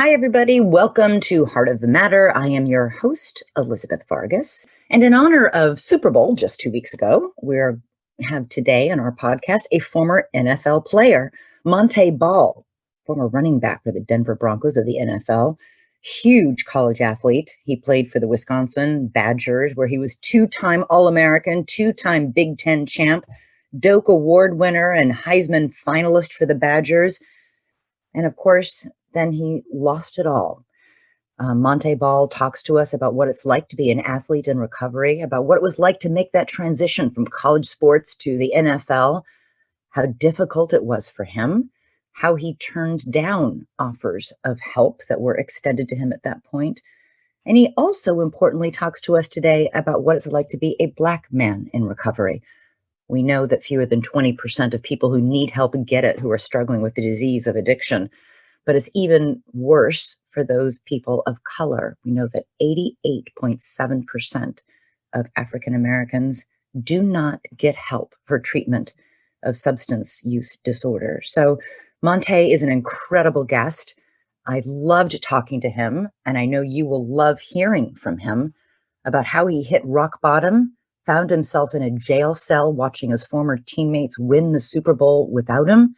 Hi, everybody. Welcome to Heart of the Matter. I am your host, Elizabeth Vargas. And in honor of Super Bowl just 2 weeks ago, we have today on our podcast a former NFL player, Montee Ball, former running back for the Denver Broncos of the NFL, huge college athlete. He played for the Wisconsin Badgers, where he was two-time All-American, two-time Big Ten champ, Doak Award winner, and Heisman finalist for the Badgers. And of course, then he lost it all. Montee Ball talks to us about what it's like to be an athlete in recovery, about what it was like to make that transition from college sports to the NFL, how difficult it was for him, how he turned down offers of help that were extended to him at that point. And he also importantly talks to us today about what it's like to be a Black man in recovery. We know that fewer than 20% of people who need help get it, who are struggling with the disease of addiction. But it's even worse for those people of color. We know that 88.7% of African Americans do not get help for treatment of substance use disorder. So Montee is an incredible guest. I loved talking to him, and I know you will love hearing from him about how he hit rock bottom, found himself in a jail cell watching his former teammates win the Super Bowl without him,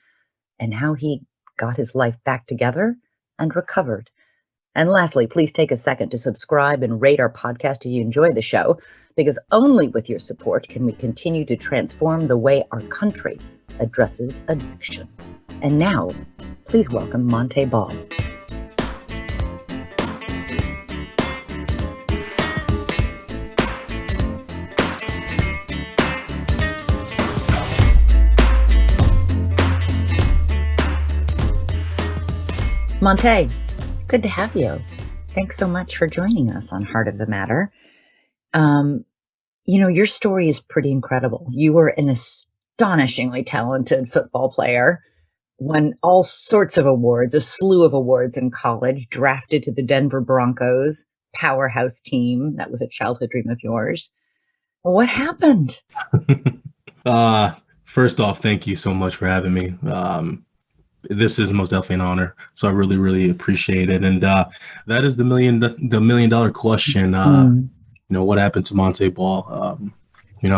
and how he got his life back together and recovered. And lastly, please take a second to subscribe and rate our podcast if you enjoy the show, because only with your support can we continue to transform the way our country addresses addiction. And now, please welcome Montee Ball. Montee, good to have you. Thanks so much for joining us on Heart of the Matter. Your story is pretty incredible. You were an astonishingly talented football player, won all sorts of awards, a slew of awards in college, drafted to the Denver Broncos, powerhouse team. That was a childhood dream of yours. What happened? First off, thank you so much for having me. This is most definitely an honor, so I really, really appreciate it. And that is the million dollar question. What happened to Montee Ball?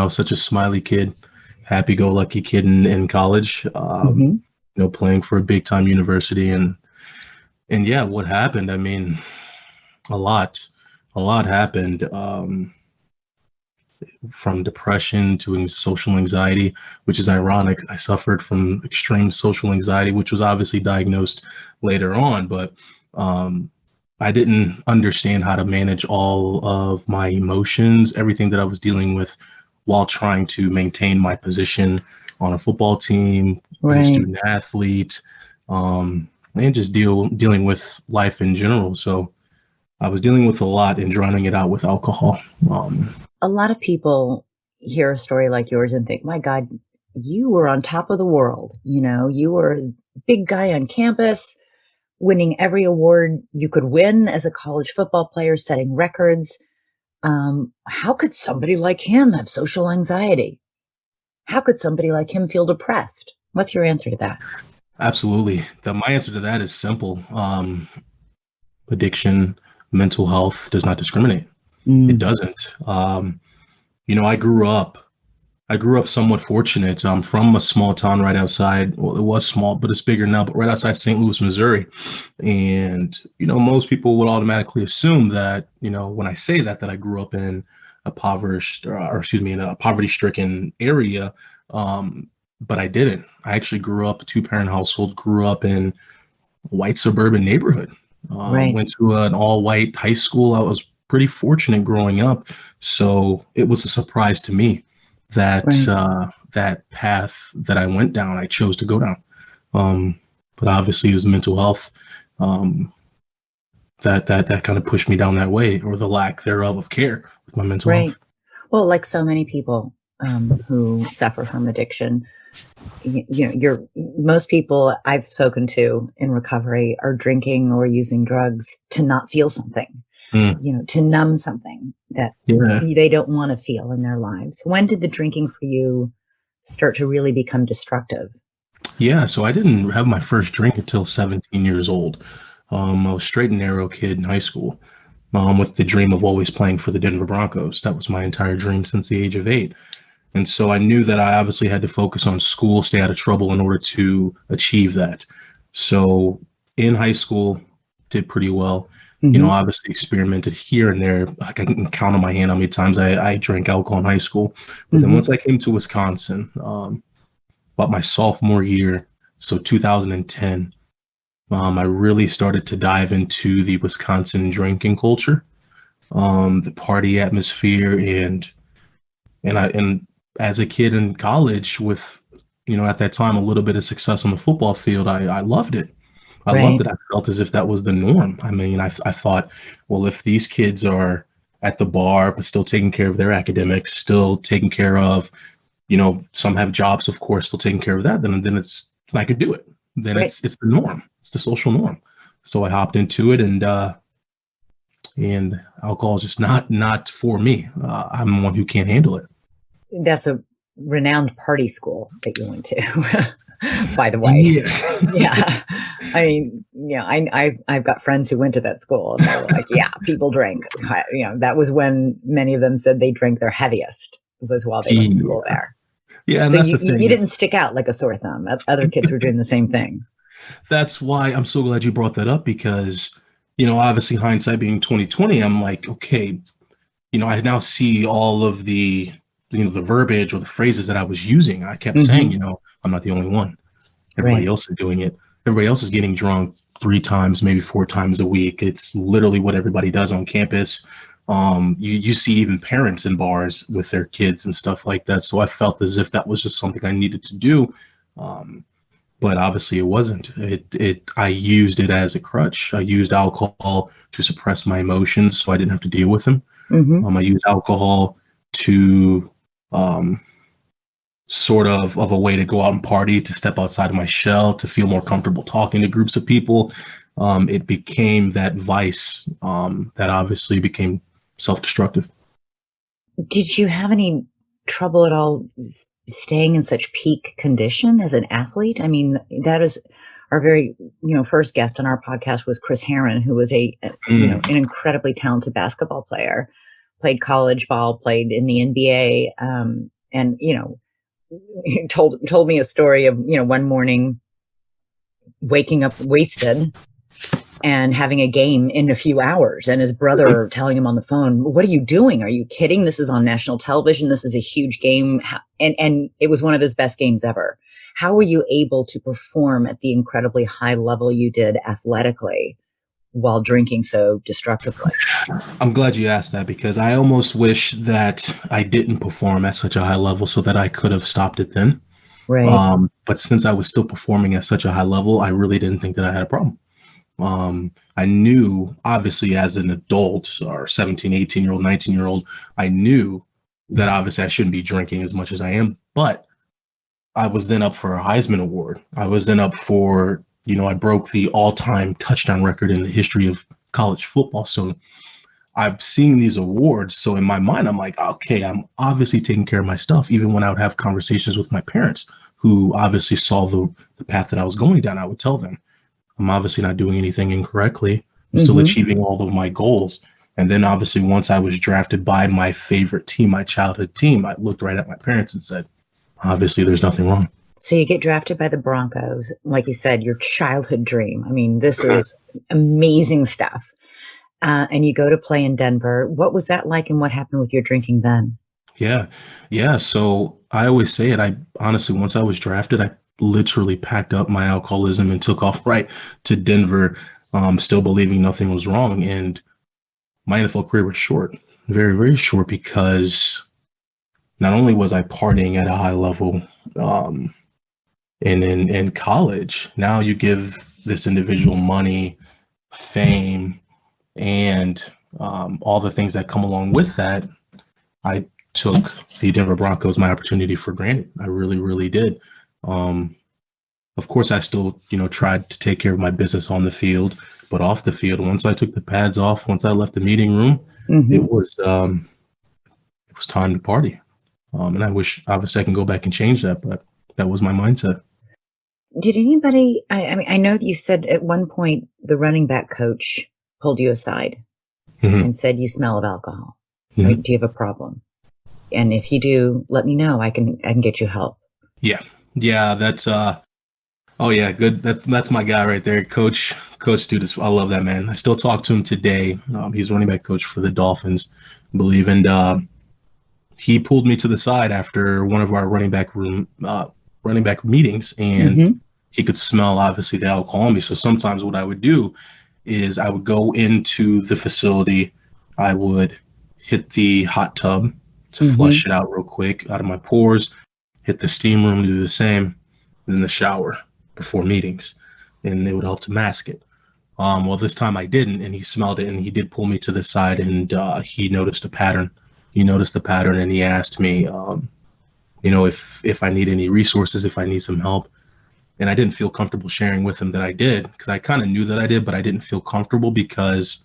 Such a smiley kid, happy-go-lucky kid in college. Playing for a big-time university, and yeah, what happened? I mean, a lot happened. From depression to social anxiety, which is ironic. I suffered from extreme social anxiety, which was obviously diagnosed later on, but I didn't understand how to manage all of my emotions, everything that I was dealing with while trying to maintain my position on a football team, Right. a student athlete, and just dealing with life in general. So I was dealing with a lot and drowning it out with alcohol. A lot of people hear a story like yours and think, my God, you were on top of the world. You were a big guy on campus, winning every award you could win as a college football player, setting records. How could somebody like him have social anxiety? How could somebody like him feel depressed? What's your answer to that? Absolutely. My answer to that is simple. Addiction, mental health does not discriminate. It doesn't. I grew up somewhat fortunate. I'm from a small town right outside. Well, it was small, but it's bigger now, but right outside St. Louis, Missouri. And, most people would automatically assume that, when I say that I grew up in a in a poverty-stricken area. But I didn't. I actually grew up a two-parent household, grew up in a white suburban neighborhood. Right. Went to an all-white high school. I was pretty fortunate growing up, so it was a surprise to me that that path that I went down, I chose to go down. But obviously, it was mental health that kind of pushed me down that way, or the lack thereof of care with my mental health. Well, like so many people who suffer from addiction, most people I've spoken to in recovery are drinking or using drugs to not feel something. To numb something that they don't want to feel in their lives. When did the drinking for you start to really become destructive? Yeah, so I didn't have my first drink until 17 years old. I was a straight and narrow kid in high school, with the dream of always playing for the Denver Broncos. That was my entire dream since the age of 8. And so I knew that I obviously had to focus on school, stay out of trouble in order to achieve that. So in high school, did pretty well. Obviously experimented here and there. Like I can count on my hand how many times I drank alcohol in high school. But then once I came to Wisconsin, about my sophomore year, so 2010, I really started to dive into the Wisconsin drinking culture, the party atmosphere, and as a kid in college with, at that time, a little bit of success on the football field, I loved it. I loved it. I felt as if that was the norm. I mean, I thought, well, if these kids are at the bar, but still taking care of their academics, still taking care of, some have jobs, of course, still taking care of that, then I could do it. Then it's the norm. It's the social norm. So I hopped into it, and alcohol is just not for me. I'm one who can't handle it. That's a renowned party school that you went to, by the way. Yeah. I mean, I've got friends who went to that school, and they were like, yeah, people drink. That was when many of them said they drank their heaviest, was while they went to school there. Yeah. And so that's you didn't stick out like a sore thumb. Other kids were doing the same thing. That's why I'm so glad you brought that up, because, obviously hindsight being 2020, I'm like, okay, I now see all of the, the verbiage or the phrases that I was using. I kept saying, I'm not the only one. Everybody else is doing it. Everybody else is getting drunk 3 times, maybe 4 times a week. It's literally what everybody does on campus. You see even parents in bars with their kids and stuff like that. So I felt as if that was just something I needed to do. But obviously it wasn't. I used it as a crutch. I used alcohol to suppress my emotions so I didn't have to deal with them. I used alcohol to sort of a way to go out and party, to step outside of my shell, to feel more comfortable talking to groups of people. It became that vice that obviously became self-destructive. Did you have any trouble at all staying in such peak condition as an athlete? I mean, that is our very, first guest on our podcast was Chris Herron, who was an incredibly talented basketball player, played college ball, played in the NBA, and he told me a story of, one morning waking up wasted and having a game in a few hours, and his brother telling him on the phone, "What are you doing? Are you kidding? This is on national television. This is a huge game." And it was one of his best games ever. How were you able to perform at the incredibly high level you did athletically while drinking so destructively? I'm glad you asked that, because I almost wish that I didn't perform at such a high level so that I could have stopped it then. Right. But since I was still performing at such a high level, I really didn't think that I had a problem. I knew, obviously, as an adult or 17, 18-year-old, 19-year-old, I knew that obviously I shouldn't be drinking as much as I am, but I was then up for a Heisman Award. I was then up for, I broke the all-time touchdown record in the history of college football. So I've seen these awards. So in my mind, I'm like, okay, I'm obviously taking care of my stuff. Even when I would have conversations with my parents, who obviously saw the path that I was going down, I would tell them, I'm obviously not doing anything incorrectly. I'm still achieving all of my goals. And then obviously once I was drafted by my favorite team, my childhood team, I looked right at my parents and said, obviously there's nothing wrong. So you get drafted by the Broncos, like you said, your childhood dream. I mean, this is amazing stuff. And you go to play in Denver. What was that like, and what happened with your drinking then? Yeah. So I always say it. I honestly, once I was drafted, I literally packed up my alcoholism and took off right to Denver, still believing nothing was wrong. And my NFL career was short, very, very short, because not only was I partying at a high level, and in college, now you give this individual money, fame, and all the things that come along with that. I took the Denver Broncos, my opportunity, for granted. I really, really did. Of course, I still, tried to take care of my business on the field, but off the field, once I took the pads off, once I left the meeting room, it was time to party. And I wish, obviously, I can go back and change that, but that was my mindset. Did anybody, I mean, I know that you said at one point the running back coach pulled you aside and said, you smell of alcohol, right? Do you have a problem? And if you do, let me know. I can get you help. Yeah. Yeah. That's, oh yeah, good. That's my guy right there. Coach Studis. I love that man. I still talk to him today. He's running back coach for the Dolphins, I believe. And, he pulled me to the side after one of our running back meetings, and he could smell obviously the alcohol on me. So sometimes what I would do is I would go into the facility, I would hit the hot tub to flush it out real quick out of my pores, hit the steam room to do the same, and then the shower before meetings, and it would help to mask it. Well, this time I didn't, and he smelled it, and he did pull me to the side, and he noticed a pattern. He noticed the pattern, and he asked me, if I need any resources, if I need some help. And I didn't feel comfortable sharing with him that I did, because I kind of knew that I did, but I didn't feel comfortable because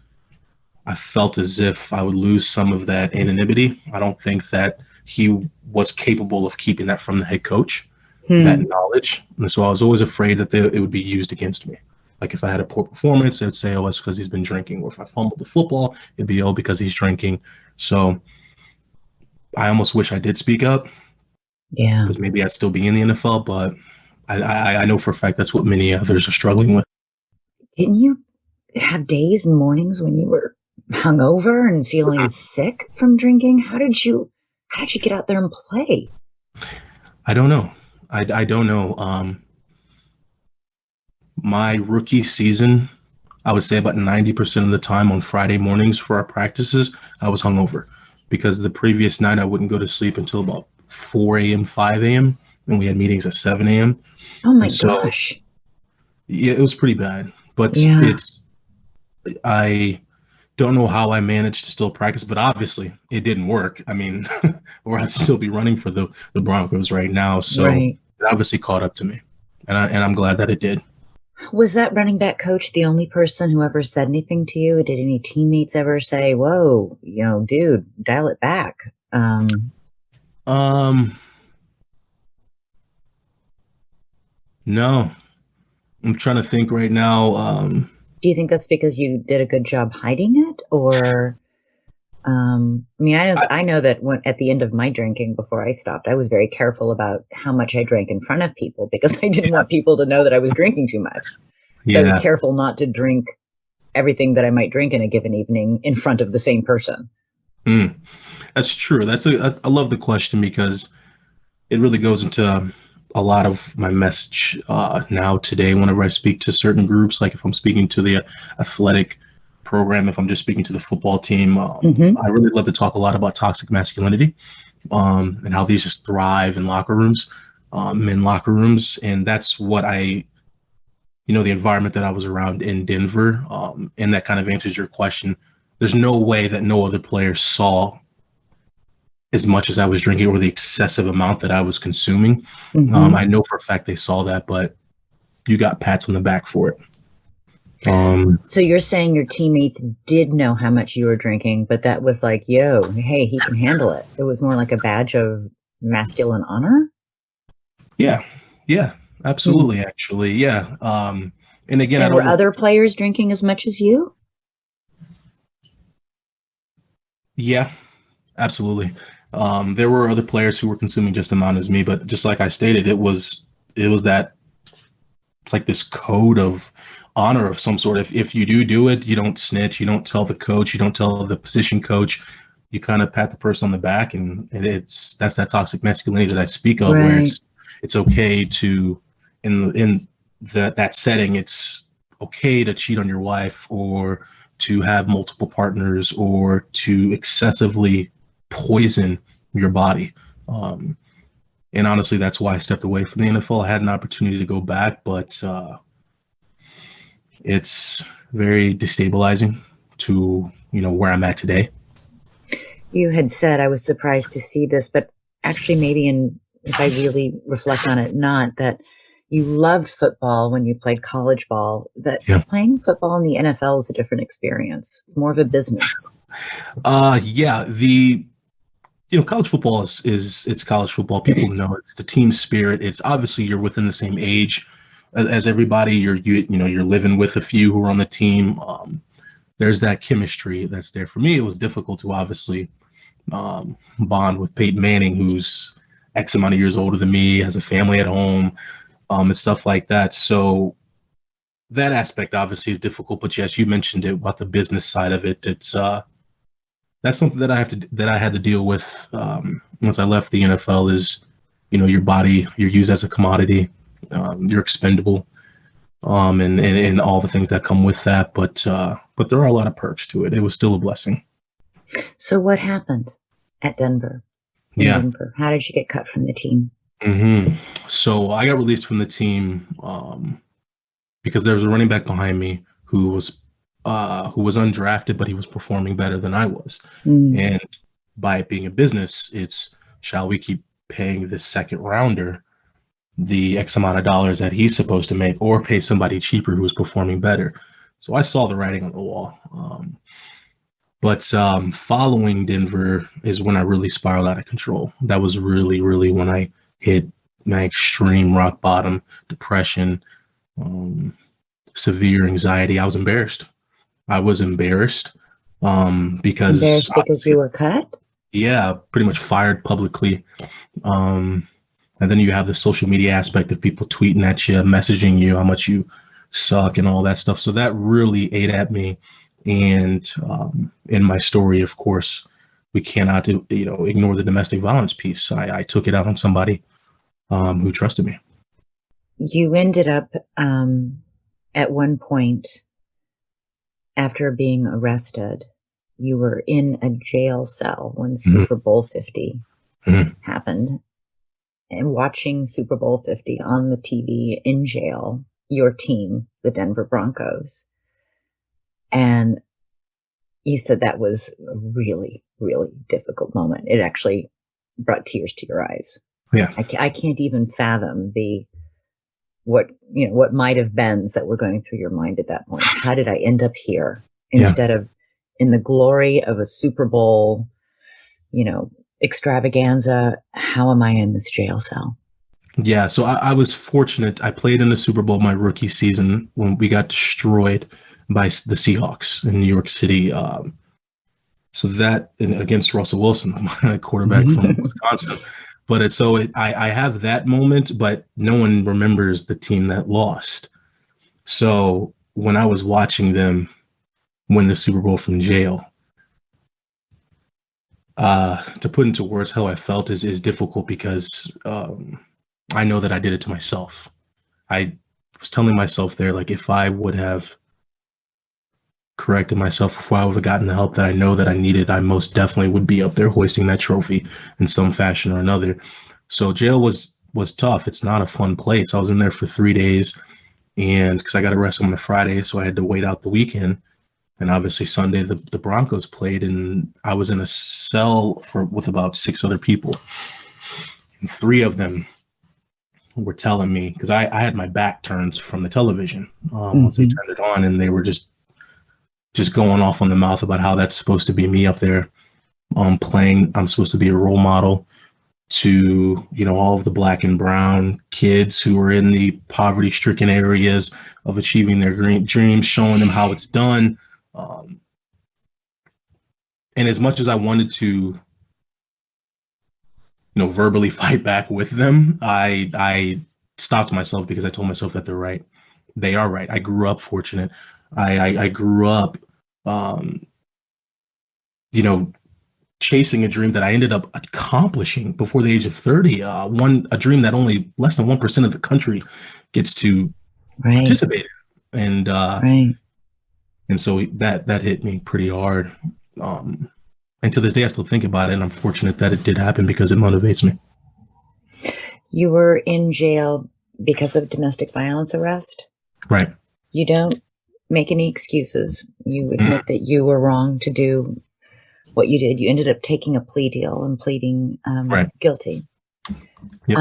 I felt as if I would lose some of that anonymity. I don't think that he was capable of keeping that from the head coach, that knowledge. And so I was always afraid that it would be used against me. Like if I had a poor performance, they'd say, oh, it's because he's been drinking. Or if I fumbled the football, it'd be, oh, because he's drinking. So I almost wish I did speak up. Yeah. Because maybe I'd still be in the NFL, but I know for a fact that's what many others are struggling with. Didn't you have days and mornings when you were hungover and feeling sick from drinking? How did you get out there and play? I don't know. I don't know. My rookie season, I would say about 90% of the time on Friday mornings for our practices, I was hungover, because the previous night I wouldn't go to sleep until about 4 a.m., 5 a.m., and we had meetings at 7 a.m. Oh my gosh. Yeah, it was pretty bad. But I don't know how I managed to still practice, but obviously it didn't work. I mean, or I'd still be running for the Broncos right now. So it obviously caught up to me, and I'm glad that it did. Was that running back coach the only person who ever said anything to you? Did any teammates ever say, whoa, dude, dial it back? No, I'm trying to think right now. Do you think that's because you did a good job hiding it, or? I mean, I know that at the end of my drinking before I stopped, I was very careful about how much I drank in front of people, because I didn't want people to know that I was drinking too much. So I was careful not to drink everything that I might drink in a given evening in front of the same person. That's true. I love the question, because it really goes into a lot of my message now today whenever I speak to certain groups. Like if I'm speaking to the athletic program, if I'm just speaking to the football team, I really love to talk a lot about toxic masculinity and how these just thrive in locker rooms, men locker rooms. And that's what the environment that I was around in Denver, and that kind of answers your question. There's no way that no other player saw as much as I was drinking, or the excessive amount that I was consuming. I know for a fact they saw that, but you got pats on the back for it. So you're saying your teammates did know how much you were drinking, but that was like, yo, hey, he can handle it. It was more like a badge of masculine honor? Yeah, absolutely, actually, yeah. And again, were other players drinking as much as you? Yeah, absolutely. There were other players who were consuming just the amount as me, but just like I stated, it was that, it's like this code of honor of some sort. If you do it, you don't snitch, you don't tell the coach, you don't tell the position coach, you kind of pat the person on the back, and that's that toxic masculinity that I speak of, where it's okay to, in that setting, it's okay to cheat on your wife, or to have multiple partners, or to excessively poison your body. And honestly, that's why I stepped away from the NFL. I had an opportunity to go back, but it's very destabilizing to, where I'm at today. You had said, I was surprised to see this, but actually maybe if I really reflect on it, not that you loved football when you played college ball, that playing football in the NFL is a different experience. It's more of a business. College football is it's college football. People know it's the team spirit. It's obviously you're within the same age as everybody, you're living with a few who are on the team. There's that chemistry that's there. For me, it was difficult to obviously bond with Peyton Manning, who's X amount of years older than me, has a family at home, and stuff like that. So that aspect obviously is difficult. But yes, you mentioned it about the business side of it. It's that's something that I had to deal with once I left the NFL. Is your body, you're used as a commodity, you're expendable, and all the things that come with that. But there are a lot of perks to it. It was still a blessing. So what happened at Denver? Denver? How did you get cut from the team? Mm-hmm. So I got released from the team because there was a running back behind me who was undrafted, but he was performing better than I was. And by it being a business, it's, shall we keep paying this second rounder the X amount of dollars that he's supposed to make, or pay somebody cheaper who was performing better? So I saw the writing on the wall. But following Denver is when I really spiraled out of control. That was really, really when I hit my extreme rock bottom, depression, severe anxiety. I was embarrassed. Because Embarrassed because you were cut? Yeah, pretty much fired publicly. And then you have the social media aspect of people tweeting at you, messaging you how much you suck and all that stuff. So that really ate at me. And in my story, of course, we cannot ignore the domestic violence piece. I took it out on somebody who trusted me. You ended up at one point, after being arrested, you were in a jail cell when Super Bowl 50 happened, and watching Super Bowl 50 on the TV in jail, your team, the Denver Broncos. And you said that was a really, really difficult moment. It actually brought tears to your eyes. Yeah. I can't even fathom what might have beens that were going through your mind at that point. How did I end up here instead of in the glory of a Super Bowl, extravaganza? How am I in this jail cell? Yeah. So I was fortunate. I played in the Super Bowl my rookie season when we got destroyed by the Seahawks in New York City. So that against Russell Wilson, my quarterback from Wisconsin. But I have that moment, but no one remembers the team that lost. So when I was watching them win the Super Bowl from jail, to put into words how I felt is difficult, because I know that I did it to myself. I was telling myself there, like, if I would have corrected myself before I would have gotten the help that I know that I needed, I most definitely would be up there hoisting that trophy in some fashion or another. So jail was tough. It's not a fun place. I was in there for 3 days, and because I got arrested on a Friday, so I had to wait out the weekend. And obviously Sunday the Broncos played, and I was in a cell with about 6 other people. And 3 of them were telling me, because I had my back turned from the television once they turned it on, and they were just going off on the mouth about how that's supposed to be me up there playing. I'm supposed to be a role model to, all of the Black and brown kids who are in the poverty-stricken areas of achieving their dreams, showing them how it's done. And as much as I wanted to, verbally fight back with them, I stopped myself, because I told myself that they're right. They are right. I grew up fortunate. I grew up, chasing a dream that I ended up accomplishing before the age of 30. A dream that only less than 1% of the country gets to participate in. And so that hit me pretty hard. And to this day, I still think about it, and I'm fortunate that it did happen, because it motivates me. You were in jail because of domestic violence arrest? Right. You don't make any excuses. You admit that you were wrong to do what you did. You ended up taking a plea deal and pleading guilty. Yep.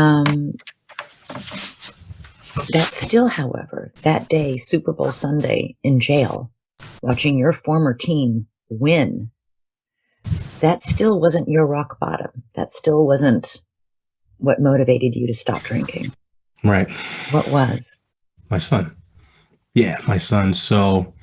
That still, however, that day, Super Bowl Sunday in jail, watching your former team win, that still wasn't your rock bottom. That still wasn't what motivated you to stop drinking. Right. What was? My son. Yeah, my son. So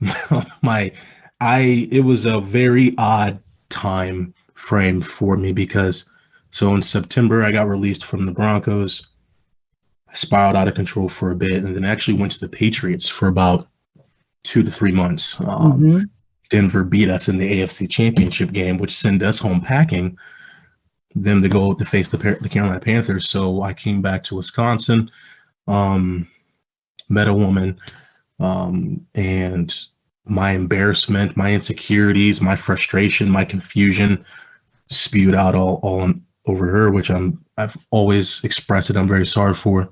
it was a very odd time frame for me because so in September I got released from the Broncos. I spiraled out of control for a bit and then actually went to the Patriots for about 2 to 3 months. Denver beat us in the AFC Championship game, which sent us home packing, them to go to face the Carolina Panthers. So I came back to Wisconsin, met a woman, and my embarrassment, my insecurities, my frustration, my confusion spewed out all over her, which I've always expressed it. I'm very sorry for.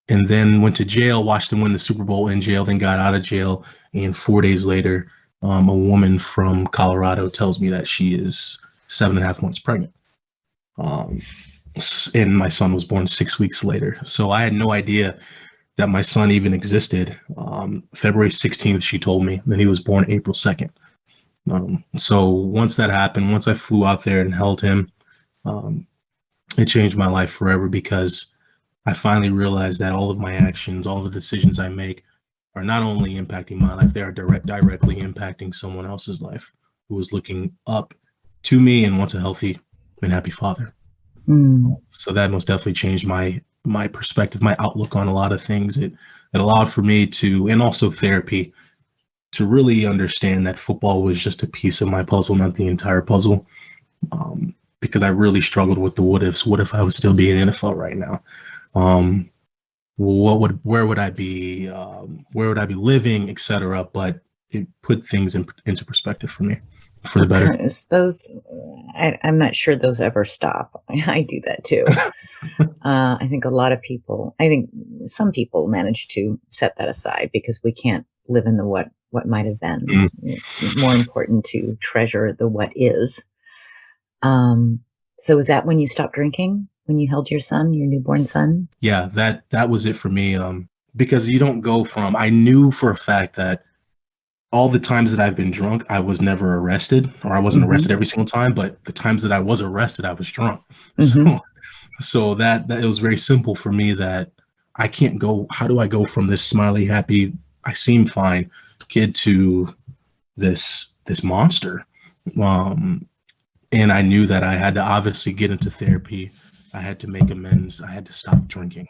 And then went to jail, watched them win the Super Bowl in jail, then got out of jail. And 4 days later, a woman from Colorado tells me that she is 7.5 months pregnant. And my son was born 6 weeks later. So I had no idea that my son even existed. February 16th, she told me. Then he was born April 2nd. So once that happened, once I flew out there and held him, it changed my life forever because I finally realized that all of my actions, all the decisions I make are not only impacting my life, they are directly impacting someone else's life who is looking up to me and wants a healthy and happy father. So that most definitely changed my perspective, my outlook on a lot of things. It allowed for me to, and also therapy, to really understand that football was just a piece of my puzzle, not the entire puzzle. Because I really struggled with the what ifs. What if I would still be in the NFL right now? Where would I be? Where would I be living, etc. But it put things into perspective for me, for the better. I'm not sure those ever stop. I do that too. I think some people manage to set that aside because we can't live in the what might have been. It's more important to treasure the what is. So is that when you stopped drinking? When you held your newborn son? Yeah, that was it for me. Because you don't go from, I knew for a fact that all the times that I've been drunk, I was never arrested, or I wasn't arrested every single time, but the times that I was arrested, I was drunk. So that it was very simple for me that I can't go, how do I go from this smiley, happy, I seem fine kid to this monster? And I knew that I had to obviously get into therapy. I had to make amends. I had to stop drinking.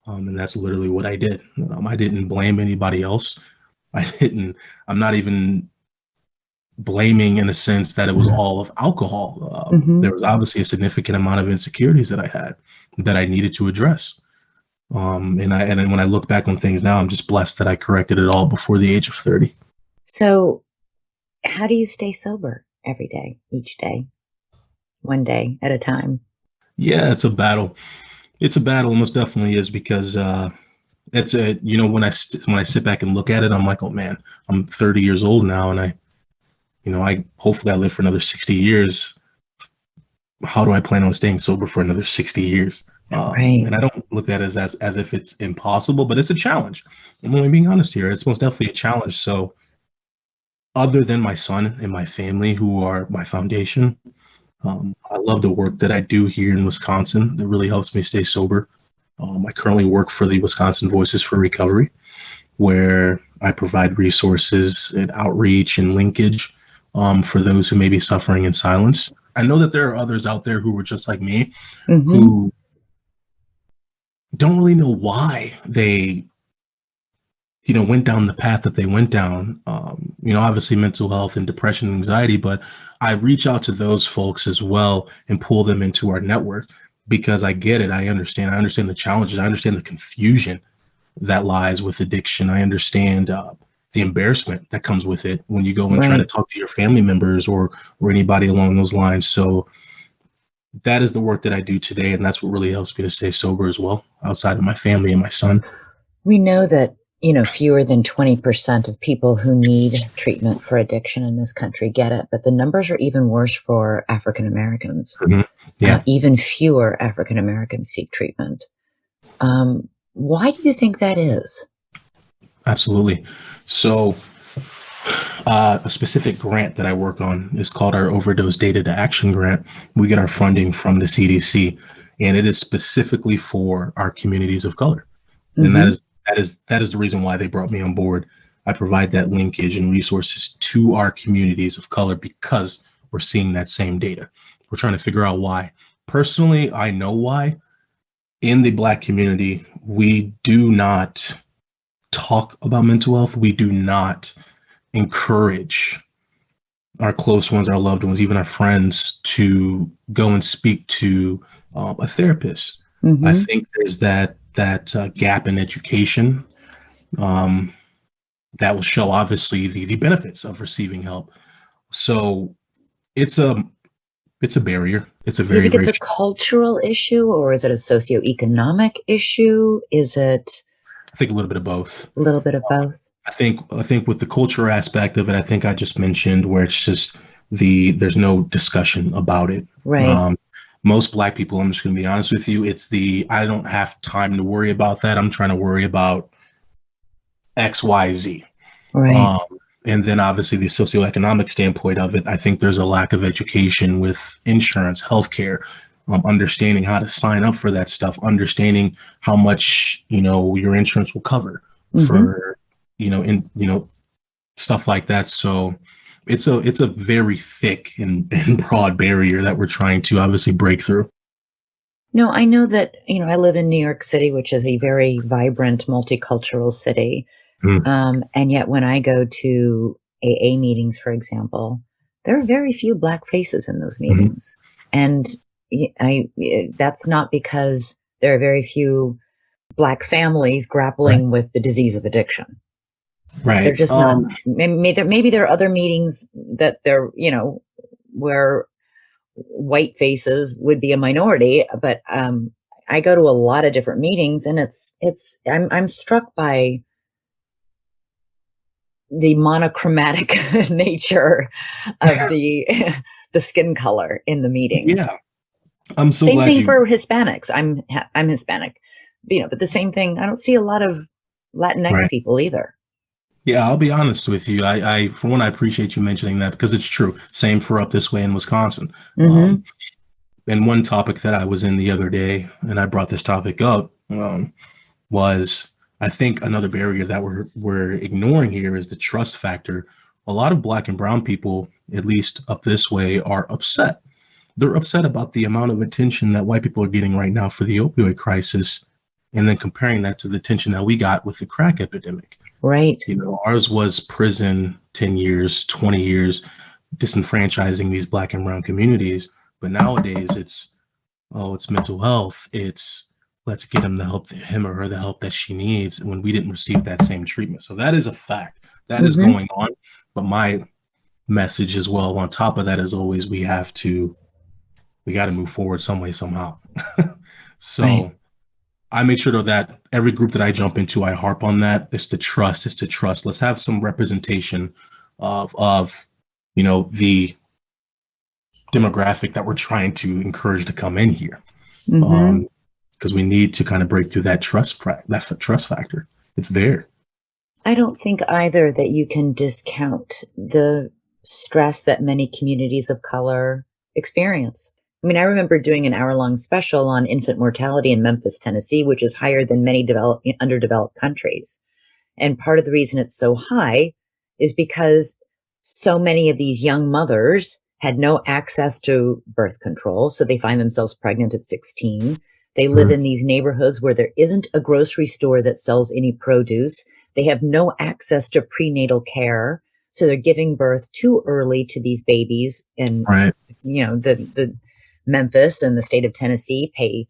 And that's literally what I did. I didn't blame anybody else. I'm not even blaming in a sense that it was all of alcohol. There was obviously a significant amount of insecurities that I had that I needed to address. And then when I look back on things now, I'm just blessed that I corrected it all before the age of 30. So how do you stay sober every day, each day, one day at a time? Yeah, it's a battle. It's a battle. It most definitely is because when I sit back and look at it, I'm like, oh man, I'm 30 years old now. And I hopefully I live for another 60 years. How do I plan on staying sober for another 60 years? Right. And I don't look at it as if it's impossible, but it's a challenge. I'm only being honest here. It's most definitely a challenge. So other than my son and my family, who are my foundation, I love the work that I do here in Wisconsin. That really helps me stay sober. I currently work for the Wisconsin Voices for Recovery, where I provide resources and outreach and linkage for those who may be suffering in silence. I know that there are others out there who were just like me, who don't really know why they went down the path that they went down. Obviously mental health and depression and anxiety, but I reach out to those folks as well and pull them into our network because I get it. I understand the challenges. I understand the confusion that lies with addiction. I understand the embarrassment that comes with it when you go and try to talk to your family members or anybody along those lines. So that is the work that I do today. And that's what really helps me to stay sober as well, outside of my family and my son. We know that fewer than 20% of people who need treatment for addiction in this country get it, but the numbers are even worse for African Americans. Yeah. Even fewer African Americans seek treatment. Why do you think that is? Absolutely. So a specific grant that I work on is called our Overdose Data to Action Grant. We get our funding from the CDC, and it is specifically for our communities of color. And that is the reason why they brought me on board. I provide that linkage and resources to our communities of color because we're seeing that same data. We're trying to figure out why. Personally, I know why. In the Black community, we do not talk about mental health. We do not encourage our close ones, our loved ones, even our friends to go and speak to a therapist. I think there's that gap in education that will show obviously the benefits of receiving help. So it's a barrier. It's a Do you very, think it's very a cultural issue, or is it a socioeconomic issue? Is it I think a little bit of both. a little bit of both? I think with the culture aspect of it, I think I just mentioned where it's just there's no discussion about it. Right. Most Black people, I'm just going to be honest with you, it's I don't have time to worry about that. I'm trying to worry about X, Y, Z. Right. And then obviously the socioeconomic standpoint of it, I think there's a lack of education with insurance, healthcare, understanding how to sign up for that stuff, understanding how much, your insurance will cover for, stuff like that. So it's a very thick and broad barrier that we're trying to obviously break through. No, I know that, I live in New York City, which is a very vibrant, multicultural city. And yet when I go to AA meetings, for example, there are very few Black faces in those meetings. And that's not because there are very few Black families grappling with the disease of addiction. Right. They're just not. Maybe there are other meetings that they're, where white faces would be a minority, but I go to a lot of different meetings, and I'm struck by the monochromatic nature of the skin color in the meetings. Yeah, I'm so same glad thing for Hispanics. I'm Hispanic, but the same thing. I don't see a lot of Latinx people either. Yeah, I'll be honest with you. I for one, I appreciate you mentioning that because it's true. Same for up this way in Wisconsin. And one topic that I was in the other day, and I brought this topic up, was I think another barrier that we're ignoring here is the trust factor. A lot of Black and brown people, at least up this way, are upset. They're upset about the amount of attention that white people are getting right now for the opioid crisis, and then comparing that to the attention that we got with the crack epidemic. Right. Ours was prison, 10 years, 20 years, disenfranchising these Black and brown communities. But nowadays it's mental health. It's let's get him or her the help that she needs when we didn't receive that same treatment. So that is a fact that is going on. But my message as well on top of that is always we got to move forward some way, somehow. So I make sure that every group that I jump into, I harp on that. It's to trust. Let's have some representation of the demographic that we're trying to encourage to come in here. Because we need to kind of break through that trust factor. It's there. I don't think either that you can discount the stress that many communities of color experience. I mean, I remember doing an hour-long special on infant mortality in Memphis, Tennessee, which is higher than many underdeveloped countries. And part of the reason it's so high is because so many of these young mothers had no access to birth control, so they find themselves pregnant at 16. They live in these neighborhoods where there isn't a grocery store that sells any produce. They have no access to prenatal care, so they're giving birth too early to these babies. And the Memphis and the state of Tennessee pay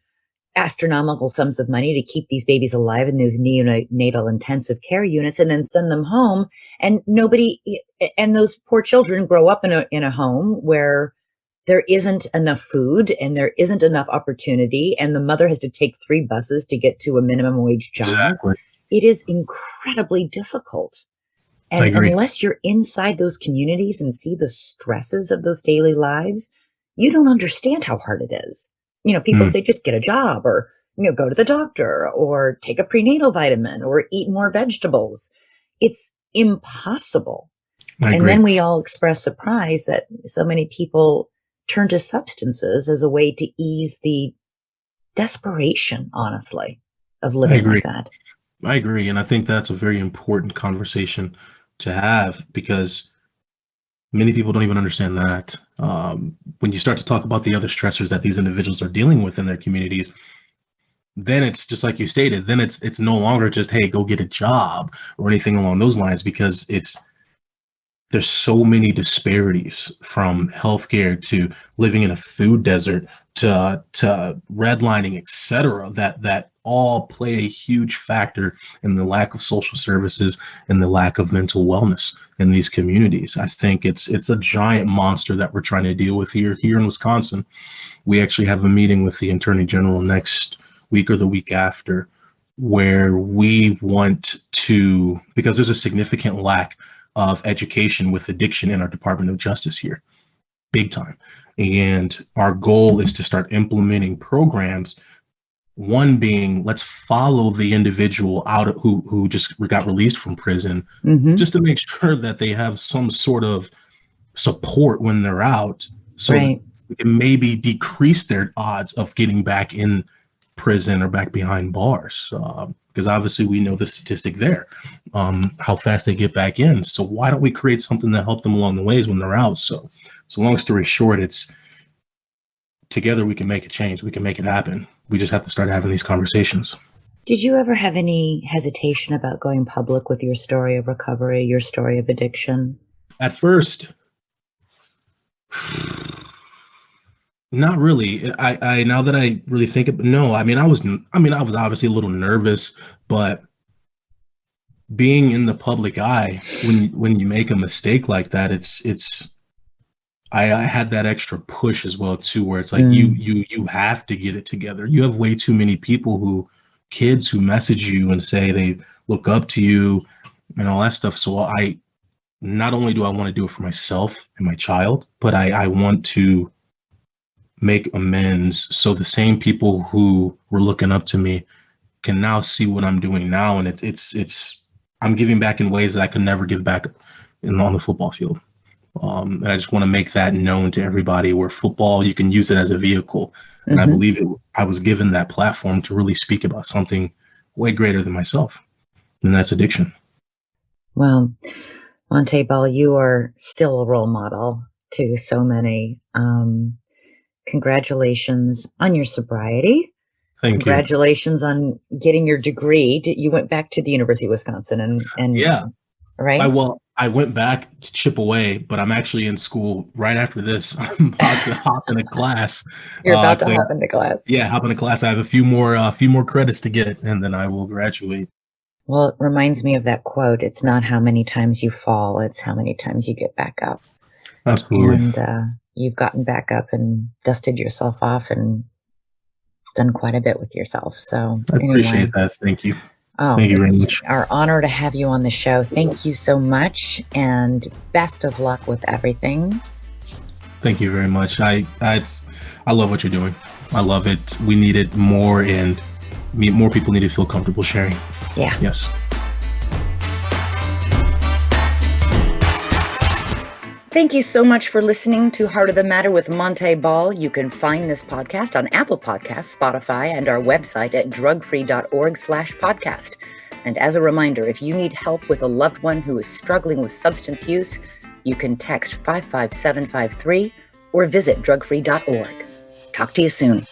astronomical sums of money to keep these babies alive in these neonatal intensive care units and then send them home. And those poor children grow up in a home where there isn't enough food and there isn't enough opportunity. And the mother has to take 3 buses to get to a minimum wage job. Exactly. It is incredibly difficult. And unless you're inside those communities and see the stresses of those daily lives, you don't understand how hard it is. People say just get a job or, go to the doctor or take a prenatal vitamin or eat more vegetables. It's impossible. And then we all express surprise that so many people turn to substances as a way to ease the desperation, honestly, of living like that. I agree. And I think that's a very important conversation to have because many people don't even understand that. When you start to talk about the other stressors that these individuals are dealing with in their communities, then it's just like you stated, then it's no longer just, hey, go get a job or anything along those lines, because there's so many disparities from healthcare to living in a food desert to redlining, et cetera, that all play a huge factor in the lack of social services and the lack of mental wellness in these communities. I think it's a giant monster that we're trying to deal with here in Wisconsin. We actually have a meeting with the Attorney General next week or the week after, where we want to, because there's a significant lack of education with addiction in our Department of Justice here, big time. And our goal is to start implementing programs. One being, let's follow the individual out of who just got released from prison, just to make sure that they have some sort of support when they're out, so that we can maybe decrease their odds of getting back in prison or back behind bars. Because obviously we know the statistic there, how fast they get back in. So why don't we create something that help them along the ways when they're out? So long story short, it's together we can make a change. We can make it happen. We just have to start having these conversations. Did you ever have any hesitation about going public with your story of recovery, your story of addiction? At first, not really. I now that I really think of, no, I was obviously a little nervous, but being in the public eye, when you make a mistake like that, I had that extra push as well too, where it's like you have to get it together. You have way too many people kids who message you and say they look up to you and all that stuff. So not only do I want to do it for myself and my child, but I want to make amends, so the same people who were looking up to me can now see what I'm doing now, and I'm giving back in ways that I could never give back on the football field. And I just want to make that known to everybody, where football, you can use it as a vehicle, and I believe I was given that platform to really speak about something way greater than myself, and that's addiction. Well, Montee Ball, you are still a role model to so many. Congratulations on your sobriety. Thank Congratulations on getting your degree. You went back to the University of Wisconsin and yeah, right? I went back to chip away, but I'm actually in school right after this. I'm about to hop into class. You're about to hop into class. Yeah, hop into class. I have a few more credits to get, and then I will graduate. Well, it reminds me of that quote. It's not how many times you fall, it's how many times you get back up. Absolutely. And you've gotten back up and dusted yourself off and done quite a bit with yourself. So I appreciate that. Thank you. Oh, thank you very much. Our honor to have you on the show. Thank you so much, and best of luck with everything. Thank you very much. I love what you're doing. I love it. We need it more, and more people need to feel comfortable sharing. Yeah. Yes. Thank you so much for listening to Heart of the Matter with Montee Ball. You can find this podcast on Apple Podcasts, Spotify, and our website at drugfree.org/podcast. And as a reminder, if you need help with a loved one who is struggling with substance use, you can text 55753 or visit drugfree.org. Talk to you soon.